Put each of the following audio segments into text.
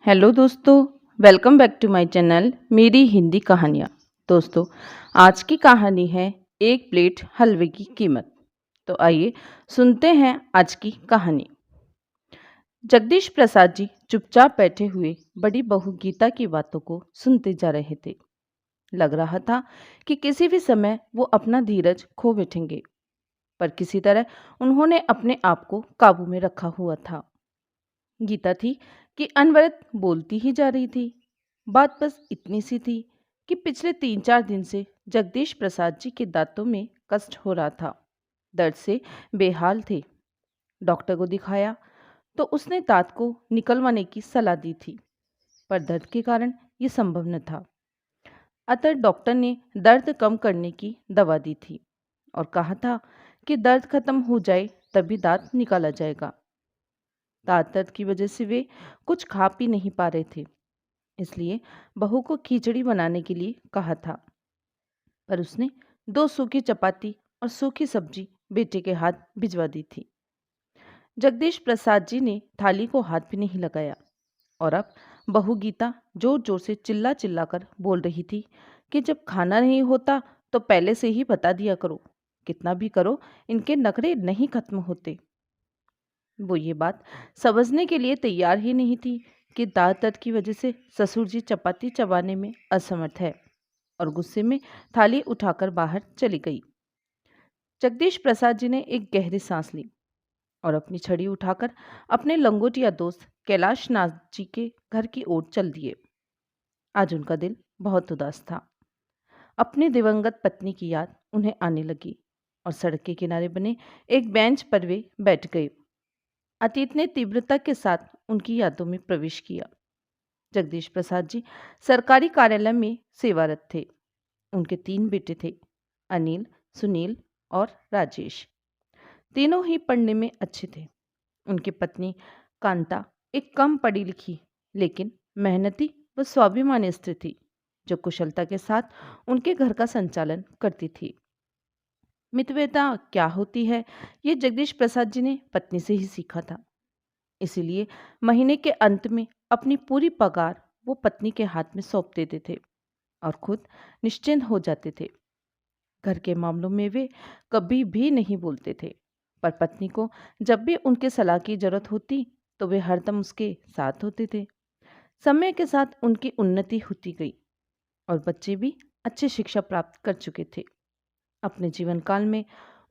Hello दोस्तों, welcome back to my channel मेरी हिंदी कहानियाँ। दोस्तों, आज की कहानी है एक प्लेट हलवे की कीमत। तो आइए सुनते हैं आज की कहानी। जगदीश प्रसाद जी चुपचाप बैठे हुए बड़ी बहू गीता की बातों को सुनते जा रहे थे। लग रहा था कि किसी भी समय वो अपना धीरज खो बैठेंगे, पर किसी तरह उन्होंने अपने आप को काबू में रखा हुआ था। गीता थी कि अनवरत बोलती ही जा रही थी। बात बस इतनी सी थी कि पिछले 3-4 दिन से जगदीश प्रसाद जी के दांतों में कष्ट हो रहा था। दर्द से बेहाल थे। डॉक्टर को दिखाया तो उसने दांत को निकलवाने की सलाह दी थी, पर दर्द के कारण ये संभव न था। अतः डॉक्टर ने दर्द कम करने की दवा दी थी और कहा था कि दर्द खत्म हो जाए तभी दांत निकाला जाएगा। दांत दर्द की वजह से वे कुछ खा पी नहीं पा रहे थे, इसलिए बहू को खिचड़ी बनाने के लिए कहा था। पर उसने 2 सूखी चपाती और सूखी सब्जी बेटे के हाथ भिजवा दी थी। जगदीश प्रसाद जी ने थाली को हाथ भी नहीं लगाया और अब बहू गीता जोर जोर से चिल्ला चिल्ला कर बोल रही थी कि जब खाना नहीं होता तो पहले से ही बता दिया करो। कितना भी करो, इनके नखरे नहीं खत्म होते। वो ये बात समझने के लिए तैयार ही नहीं थी कि दांत दर्द की वजह से ससुर जी चपाती चबाने में असमर्थ है, और गुस्से में थाली उठाकर बाहर चली गई। जगदीश प्रसाद जी ने एक गहरी सांस ली और अपनी छड़ी उठाकर अपने लंगोटिया दोस्त कैलाश नाथ जी के घर की ओर चल दिए। आज उनका दिल बहुत उदास था। अपनी दिवंगत पत्नी की याद उन्हें आने लगी और सड़क के किनारे बने एक बेंच पर वे बैठ गए। अतीत ने तीव्रता के साथ उनकी यादों में प्रवेश किया। जगदीश प्रसाद जी सरकारी कार्यालय में सेवारत थे। उनके 3 बेटे थे, अनिल, सुनील और राजेश। तीनों ही पढ़ने में अच्छे थे। उनकी पत्नी कांता एक कम पढ़ी लिखी लेकिन मेहनती व स्वाभिमानी स्त्री थी, जो कुशलता के साथ उनके घर का संचालन करती थी। मितव्ययता क्या होती है, ये जगदीश प्रसाद जी ने पत्नी से ही सीखा था। इसीलिए महीने के अंत में अपनी पूरी पगार वो पत्नी के हाथ में सौंप देते थे और खुद निश्चिंत हो जाते थे। घर के मामलों में वे कभी भी नहीं बोलते थे, पर पत्नी को जब भी उनके सलाह की जरूरत होती तो वे हरदम उसके साथ होते थे। समय के साथ उनकी उन्नति होती गई और बच्चे भी अच्छी शिक्षा प्राप्त कर चुके थे। अपने जीवन काल में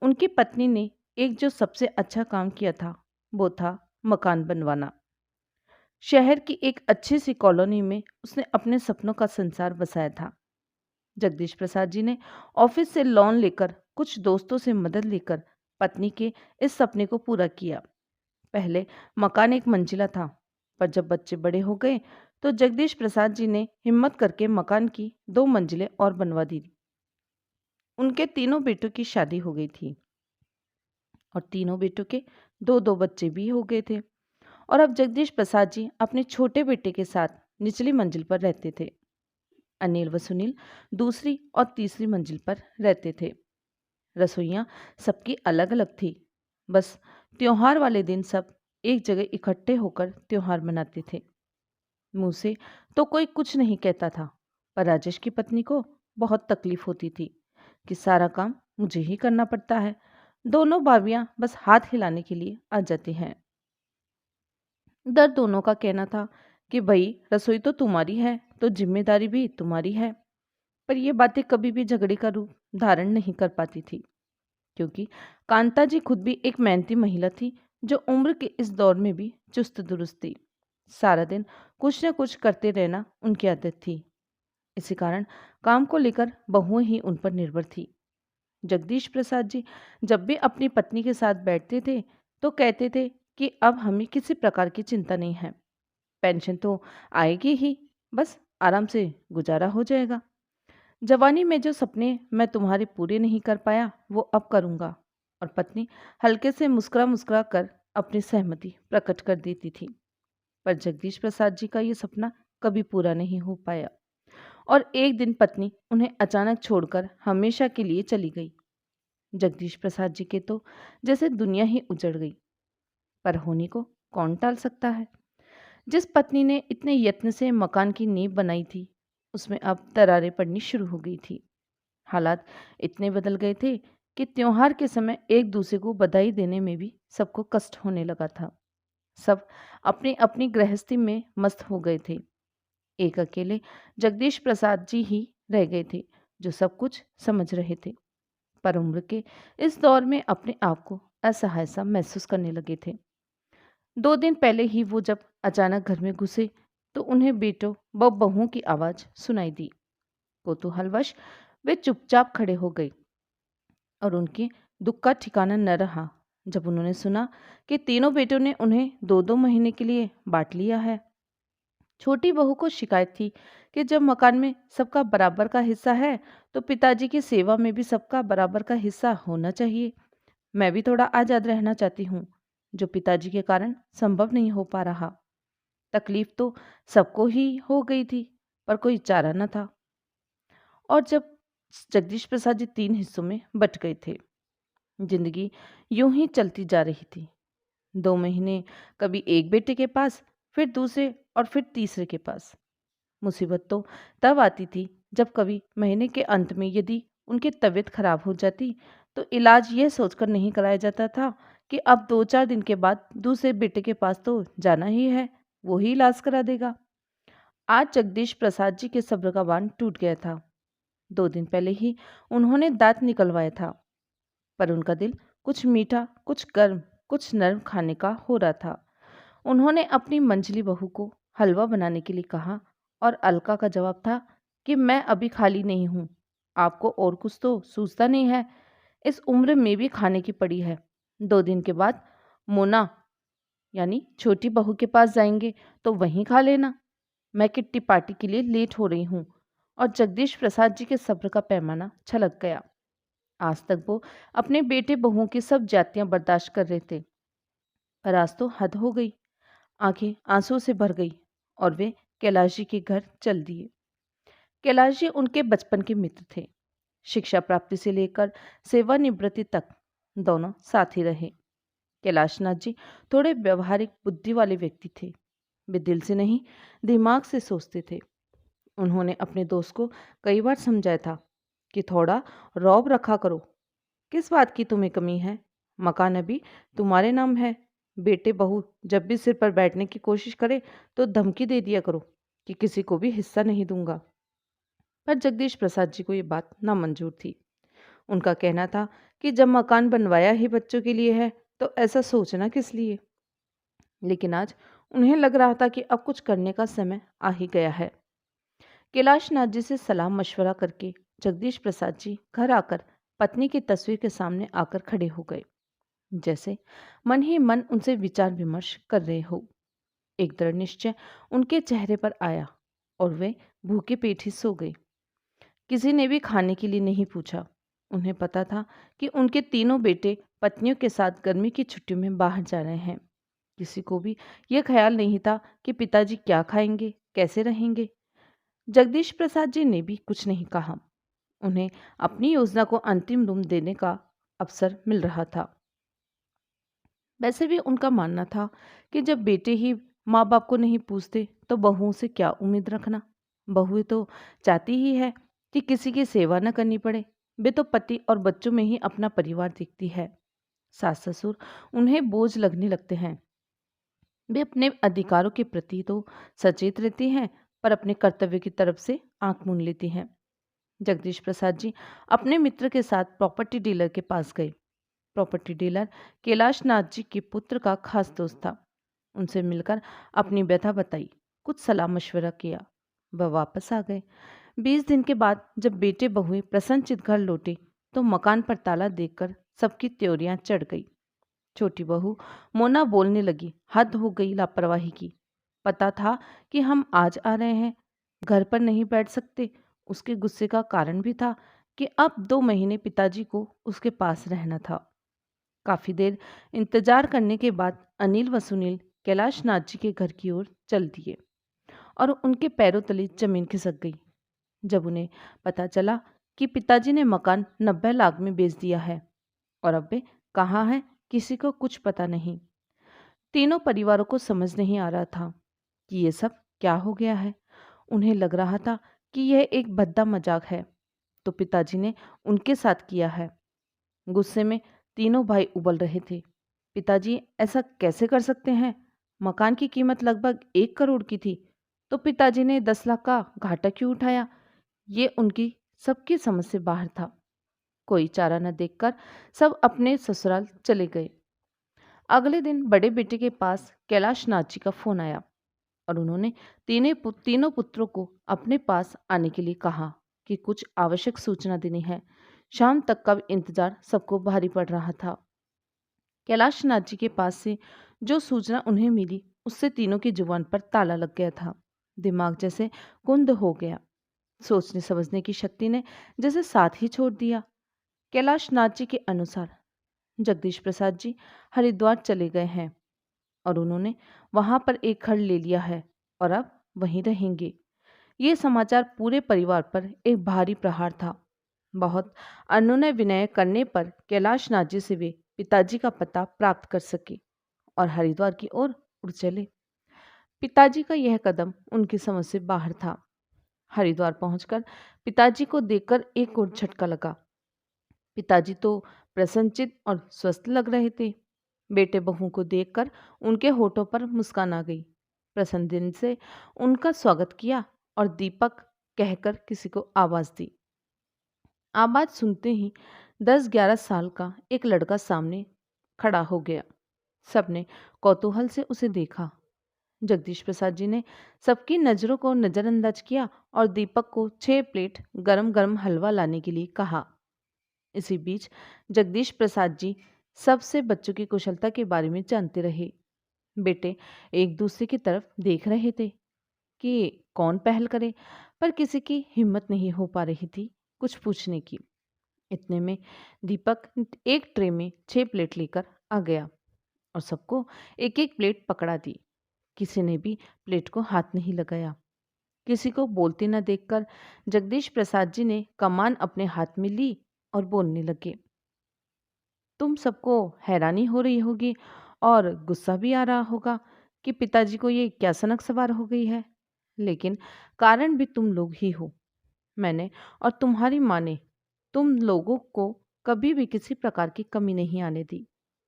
उनकी पत्नी ने एक जो सबसे अच्छा काम किया था, वो था मकान बनवाना। शहर की एक अच्छी सी कॉलोनी में उसने अपने सपनों का संसार बसाया था। जगदीश प्रसाद जी ने ऑफिस से लोन लेकर कुछ दोस्तों से मदद लेकर पत्नी के इस सपने को पूरा किया। पहले मकान एक मंजिला था, पर जब बच्चे बड़े हो गए तो जगदीश प्रसाद जी ने हिम्मत करके मकान की 2 मंजिलें और बनवा दी। उनके तीनों बेटों की शादी हो गई थी और तीनों बेटों के 2-2 बच्चे भी हो गए थे। और अब जगदीश प्रसाद जी अपने छोटे बेटे के साथ निचली मंजिल पर रहते थे। अनिल व सुनील दूसरी और तीसरी मंजिल पर रहते थे। रसोइयाँ सबकी अलग अलग थी। बस त्योहार वाले दिन सब एक जगह इकट्ठे होकर त्योहार मनाते थे। मुंह से तो कोई कुछ नहीं कहता था, पर राजेश की पत्नी को बहुत तकलीफ होती थी कि सारा काम मुझे ही करना पड़ता है। दोनों भाभियां बस हाथ हिलाने के लिए आ जाती हैं। दर्द दोनों का कहना था कि भाई रसोई तो तुम्हारी है तो जिम्मेदारी भी तुम्हारी है। पर ये बातें कभी भी झगड़े का रूप धारण नहीं कर पाती थी, क्योंकि कांता जी खुद भी एक मेहनती महिला थी, जो उम्र के इस दौर में भी चुस्त दुरुस्त थी। सारा दिन कुछ न कुछ करते रहना उनकी आदत थी। इसी कारण काम को लेकर बहुएं ही उन पर निर्भर थी। जगदीश प्रसाद जी जब भी अपनी पत्नी के साथ बैठते थे तो कहते थे कि अब हमें किसी प्रकार की चिंता नहीं है। पेंशन तो आएगी ही, बस आराम से गुजारा हो जाएगा। जवानी में जो सपने मैं तुम्हारे पूरे नहीं कर पाया वो अब करूंगा। और पत्नी हल्के से मुस्कुरा मुस्कुरा कर अपनी सहमति प्रकट कर देती थी। पर जगदीश प्रसाद जी का ये सपना कभी पूरा नहीं हो पाया और एक दिन पत्नी उन्हें अचानक छोड़कर हमेशा के लिए चली गई। जगदीश प्रसाद जी के तो जैसे दुनिया ही उजड़ गई, पर होने को कौन टाल सकता है। जिस पत्नी ने इतने यत्न से मकान की नींव बनाई थी, उसमें अब दरारें पड़नी शुरू हो गई थी। हालात इतने बदल गए थे कि त्योहार के समय एक दूसरे को बधाई देने में भी सबको कष्ट होने लगा था। सब अपनी अपनी गृहस्थी में मस्त हो गए थे। एक अकेले जगदीश प्रसाद जी ही रह गए थे, जो सब कुछ समझ रहे थे, पर उम्र के इस दौर में अपने आप को असहाय सा महसूस करने लगे थे। 2 दिन पहले ही वो जब अचानक घर में घुसे, तो उन्हें बेटों व बहुओं की आवाज़ सुनाई दी। कौतूहलवश वे चुपचाप खड़े हो गए और उनके दुख का ठिकाना न रहा जब उन्होंने सुना कि तीनों बेटों ने उन्हें 2-2 महीने के लिए बाँट लिया है। छोटी बहू को शिकायत थी कि जब मकान में सबका बराबर का हिस्सा है, तो पिताजी की सेवा में भी सबका बराबर का हिस्सा होना चाहिए। मैं भी थोड़ा आज़ाद रहना चाहती हूँ, जो पिताजी के कारण संभव नहीं हो पा रहा। तकलीफ तो सबको ही हो गई थी, पर कोई चारा न था। और जब जगदीश प्रसाद जी 3 हिस्सों में बँट गए थे, जिंदगी यूं ही चलती जा रही थी। 2 महीने कभी एक बेटे के पास, फिर दूसरे और फिर तीसरे के पास। मुसीबत तो तब आती थी जब कभी महीने के अंत में यदि उनकी तबीयत खराब हो जाती, तो इलाज यह सोचकर नहीं कराया जाता था कि अब 2-4 दिन के बाद दूसरे बेटे के पास तो जाना ही है, वो ही इलाज करा देगा। आज जगदीश प्रसाद जी के सब्र का बांध टूट गया था। 2 दिन पहले ही उन्होंने दांत निकलवाया था, पर उनका दिल कुछ मीठा, कुछ गर्म, कुछ नर्म खाने का हो रहा था। उन्होंने अपनी मंझली बहू को हलवा बनाने के लिए कहा, और अलका का जवाब था कि मैं अभी खाली नहीं हूँ। आपको और कुछ तो सूझता नहीं है? इस उम्र में भी खाने की पड़ी है। 2 दिन के बाद मोना यानी छोटी बहू के पास जाएंगे, तो वहीं खा लेना। मैं किट्टी पार्टी के लिए लेट हो रही हूँ। और जगदीश प्रसाद जी के सब्र का पैमाना छलक गया। आज तक वो अपने बेटे बहुओं की सब जातियां बर्दाश्त कर रहे थे, पर आज तो हद हो गई। आंखें आंसू से भर गई और वे कैलाश जी के घर चल दिए। कैलाश जी उनके बचपन के मित्र थे। शिक्षा प्राप्ति से लेकर सेवानिवृत्ति तक दोनों साथ ही रहे। कैलाशनाथ जी थोड़े व्यवहारिक बुद्धि वाले व्यक्ति थे। वे दिल से नहीं, दिमाग से सोचते थे। उन्होंने अपने दोस्त को कई बार समझाया था कि थोड़ा रौब रखा करो। किस बात की तुम्हें कमी है? मकान अभी तुम्हारे नाम है। बेटे बहू जब भी सिर पर बैठने की कोशिश करे, तो धमकी दे दिया करो कि किसी को भी हिस्सा नहीं दूंगा। पर जगदीश प्रसाद जी को ये बात नामंजूर थी। उनका कहना था कि जब मकान बनवाया ही बच्चों के लिए है, तो ऐसा सोचना किस लिए। लेकिन आज उन्हें लग रहा था कि अब कुछ करने का समय आ ही गया है। कैलाशनाथ जी से सलाह मशवरा करके जगदीश प्रसाद जी घर आकर पत्नी की तस्वीर के सामने आकर खड़े हो गए, जैसे मन ही मन उनसे विचार विमर्श कर रहे हो। एक दृढ़ निश्चय उनके चेहरे पर आया और वे भूखे पेट ही सो गए। किसी ने भी खाने के लिए नहीं पूछा। उन्हें पता था कि उनके तीनों बेटे पत्नियों के साथ गर्मी की छुट्टियों में बाहर जा रहे हैं। किसी को भी यह ख्याल नहीं था कि पिताजी क्या खाएंगे, कैसे रहेंगे। जगदीश प्रसाद जी ने भी कुछ नहीं कहा। उन्हें अपनी योजना को अंतिम रूप देने का अवसर मिल रहा था। वैसे भी उनका मानना था कि जब बेटे ही माँ बाप को नहीं पूछते, तो बहुओं से क्या उम्मीद रखना। बहुएं तो चाहती ही है कि किसी की सेवा न करनी पड़े। वे तो पति और बच्चों में ही अपना परिवार देखती है। सास ससुर उन्हें बोझ लगने लगते हैं। वे अपने अधिकारों के प्रति तो सचेत रहती हैं, पर अपने कर्तव्य की तरफ से आंख मूंद लेती हैं। जगदीश प्रसाद जी अपने मित्र के साथ प्रॉपर्टी डीलर के पास गए। प्रॉपर्टी डीलर कैलाश नाथ जी के पुत्र का खास दोस्त था। उनसे मिलकर अपनी व्यथा बताई, कुछ सलाह मशवरा किया। वह वापस आ गए। 20 दिन के बाद जब बेटे बहुएं प्रसन्नचित घर लौटे, तो मकान पर ताला देखकर सबकी त्योरियां चढ़ गई। छोटी बहू मोना बोलने लगी, हद हो गई लापरवाही की। पता था कि हम आज आ रहे हैं, घर पर नहीं बैठ सकते। उसके गुस्से का कारण भी था कि अब 2 महीने पिताजी को उसके पास रहना था। काफी देर इंतजार करने के बाद अनिल व सुनील कैलाश नाथ जी के घर की ओर चल दिए और उनके पैरों तले जमीन खिसक गई जब उन्हें पता चला कि पिताजी ने मकान 90 लाख में बेच दिया है, और अब वे कहाँ हैं किसी को कुछ पता नहीं। तीनों परिवारों को समझ नहीं आ रहा था कि ये सब क्या हो गया है। उन्हें लग रहा था कि यह एक भद्दा मजाक है, तो पिताजी ने उनके साथ किया है। गुस्से में तीनों भाई उबल रहे थे। पिताजी ऐसा कैसे कर सकते हैं? मकान की कीमत लगभग 1 करोड़ की थी, तो पिताजी ने 10 लाख का घाटा क्यों उठाया? ये उनकी सबकी समझ से बाहर था। कोई चारा न देखकर सब अपने ससुराल चले गए। अगले दिन बड़े बेटे के पास कैलाश नाथ जी का फोन आया और उन्होंने तीनों पुत्रों को अपने पास आने के लिए कहा कि कुछ आवश्यक सूचना देनी है। शाम तक का इंतजार सबको भारी पड़ रहा था। कैलाश नाथ जी के पास से जो सूचना उन्हें मिली उससे तीनों की जुबान पर ताला लग गया था। दिमाग जैसे कुंद हो गया। सोचने समझने की शक्ति ने जैसे साथ ही छोड़ दिया। कैलाश नाथ जी के अनुसार जगदीश प्रसाद जी हरिद्वार चले गए हैं और उन्होंने वहां पर एक घर ले लिया है और अब वहीं रहेंगे। ये समाचार पूरे परिवार पर एक भारी प्रहार था। बहुत अनुनय विनय करने पर कैलाश नाथ जी से वे पिताजी का पता प्राप्त कर सके और हरिद्वार की ओर उड़ चले। पिताजी का यह कदम उनकी समझ से बाहर था। हरिद्वार पहुंचकर पिताजी को देखकर एक और झटका लगा। पिताजी तो प्रसन्नचित और स्वस्थ लग रहे थे। बेटे बहू को देखकर उनके होठों पर मुस्कान आ गई। प्रसन्न दिन से उनका स्वागत किया और दीपक कहकर किसी को आवाज दी। आवाज सुनते ही 10-11 साल का एक लड़का सामने खड़ा हो गया। सबने कौतूहल से उसे देखा। जगदीश प्रसाद जी ने सबकी नजरों को नजरअंदाज किया और दीपक को 6 प्लेट गरम गरम हलवा लाने के लिए कहा। इसी बीच जगदीश प्रसाद जी सबसे बच्चों की कुशलता के बारे में जानते रहे। बेटे एक दूसरे की तरफ देख रहे थे कि कौन पहल करे, पर किसी की हिम्मत नहीं हो पा रही थी कुछ पूछने की। इतने में दीपक एक ट्रे में 6 प्लेट लेकर आ गया और सबको एक एक प्लेट पकड़ा दी। किसी ने भी प्लेट को हाथ नहीं लगाया। किसी को बोलते न देखकर जगदीश प्रसाद जी ने कमान अपने हाथ में ली और बोलने लगे। तुम सबको हैरानी हो रही होगी और गुस्सा भी आ रहा होगा कि पिताजी को ये क्या सनक सवार हो गई है, लेकिन कारण भी तुम लोग ही हो। मैंने और तुम्हारी माँ ने तुम लोगों को कभी भी किसी प्रकार की कमी नहीं आने दी।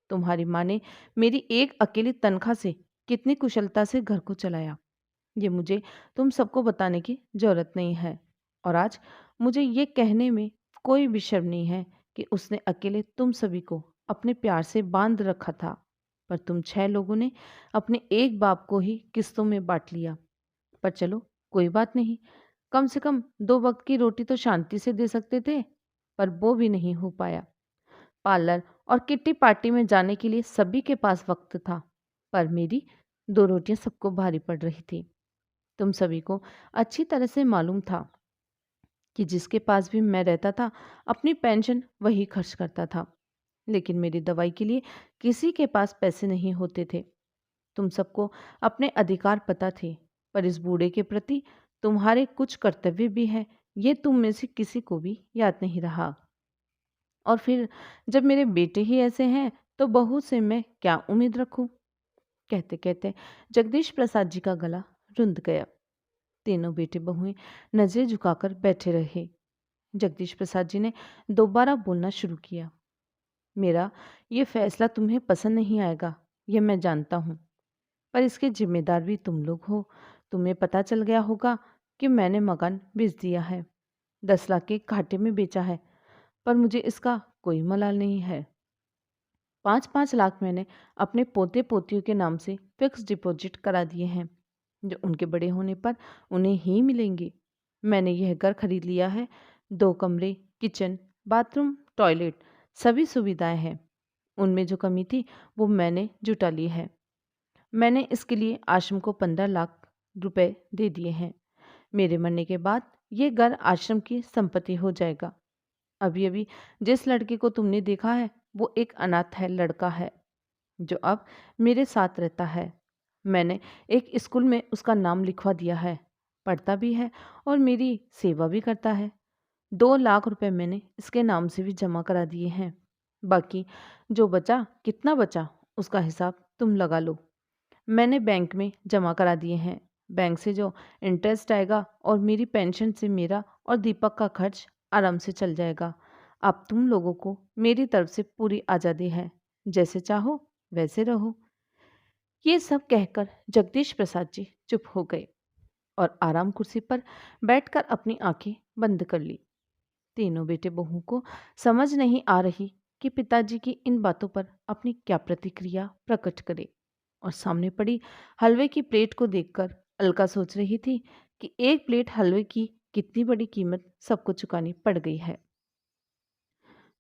तुम्हारी माँ ने मेरी एक अकेली तनख्वाह से कितनी कुशलता से घर को चलाया, ये मुझे तुम सबको बताने की जरूरत नहीं है। और आज मुझे ये कहने में कोई भी शर्म नहीं है कि उसने अकेले तुम सभी को अपने प्यार से बांध रखा था, पर तुम 6 लोगों ने अपने एक बाप को ही किस्तों में बांट लिया। पर चलो कोई बात नहीं, कम से कम 2 वक्त की रोटी तो शांति से दे सकते थे, पर वो भी नहीं हो पाया। पार्लर और किट्टी पार्टी में जाने के लिए सभी के पास वक्त था, पर मेरी 2 रोटियां सबको भारी पड़ रही थी। तुम सभी को अच्छी तरह से मालूम था कि जिसके पास भी मैं रहता था अपनी पेंशन वही खर्च करता था, लेकिन मेरी दवाई के लिए किसी के पास पैसे नहीं होते थे। तुम सबको अपने अधिकार पता थे, पर इस बूढ़े के प्रति तुम्हारे कुछ कर्तव्य भी हैं, ये तुम में से किसी को भी याद नहीं रहा। और फिर जब मेरे बेटे ही ऐसे हैं तो बहू से मैं क्या उम्मीद रखूं? कहते कहते जगदीश प्रसाद जी का गला रुंध गया। तीनों बेटे बहुएं नजरें झुकाकर बैठे रहे। जगदीश प्रसाद जी ने दोबारा बोलना शुरू किया। मेरा ये फैसला तुम्हें पसंद नहीं आएगा, यह मैं जानता हूँ, पर इसके जिम्मेदार भी तुम लोग हो। तुम्हें पता चल गया होगा कि मैंने मकान बेच दिया है, 10 लाख के घाटे में बेचा है, पर मुझे इसका कोई मलाल नहीं है। 5-5 लाख मैंने अपने पोते पोतियों के नाम से फिक्स डिपॉजिट करा दिए हैं, जो उनके बड़े होने पर उन्हें ही मिलेंगे। मैंने यह घर खरीद लिया है। 2 कमरे, किचन, बाथरूम, टॉयलेट, सभी सुविधाएं हैं। उनमें जो कमी थी वो मैंने जुटा ली है। मैंने इसके लिए आश्रम को 15 लाख रुपए दे दिए हैं। मेरे मरने के बाद ये घर आश्रम की संपत्ति हो जाएगा। अभी अभी जिस लड़के को तुमने देखा है वो एक अनाथ है लड़का है, जो अब मेरे साथ रहता है। मैंने एक स्कूल में उसका नाम लिखवा दिया है, पढ़ता भी है और मेरी सेवा भी करता है। 2 लाख रुपए मैंने इसके नाम से भी जमा करा दिए हैं। बाकी जो बचा, कितना बचा, उसका हिसाब तुम लगा लो। मैंने बैंक में जमा करा दिए हैं। बैंक से जो इंटरेस्ट आएगा और मेरी पेंशन से मेरा और दीपक का खर्च आराम से चल जाएगा। अब तुम लोगों को मेरी तरफ से पूरी आज़ादी है, जैसे चाहो वैसे रहो। ये सब कहकर जगदीश प्रसाद जी चुप हो गए और आराम कुर्सी पर बैठकर अपनी आंखें बंद कर ली। तीनों बेटे बहू को समझ नहीं आ रही कि पिताजी की इन बातों पर अपनी क्या प्रतिक्रिया प्रकट करे, और सामने पड़ी हलवे की प्लेट को देखकर अलका सोच रही थी कि एक प्लेट हलवे की कितनी बड़ी कीमत सबको चुकानी पड़ गई है।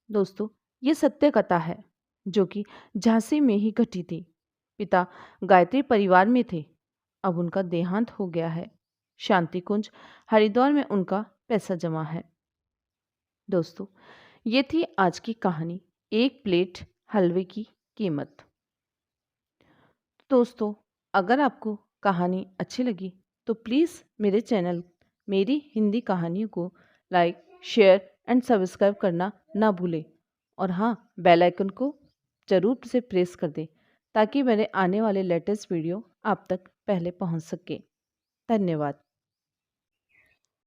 दोस्तों, ये सत्य कथा है जो कि झांसी में ही घटी थी। पिता गायत्री परिवार में थे, अब उनका देहांत हो गया है। शांति कुंज हरिद्वार में उनका पैसा जमा है। दोस्तों, ये थी आज की कहानी, एक प्लेट हलवे की कीमत। दोस्तों, अगर आपको कहानी अच्छी लगी तो प्लीज़ मेरे चैनल मेरी हिंदी कहानियों को लाइक, शेयर एंड सब्सक्राइब करना ना भूलें। और हाँ, बेल आइकन को ज़रूर से प्रेस कर दें ताकि मेरे आने वाले लेटेस्ट वीडियो आप तक पहले पहुंच सके। धन्यवाद।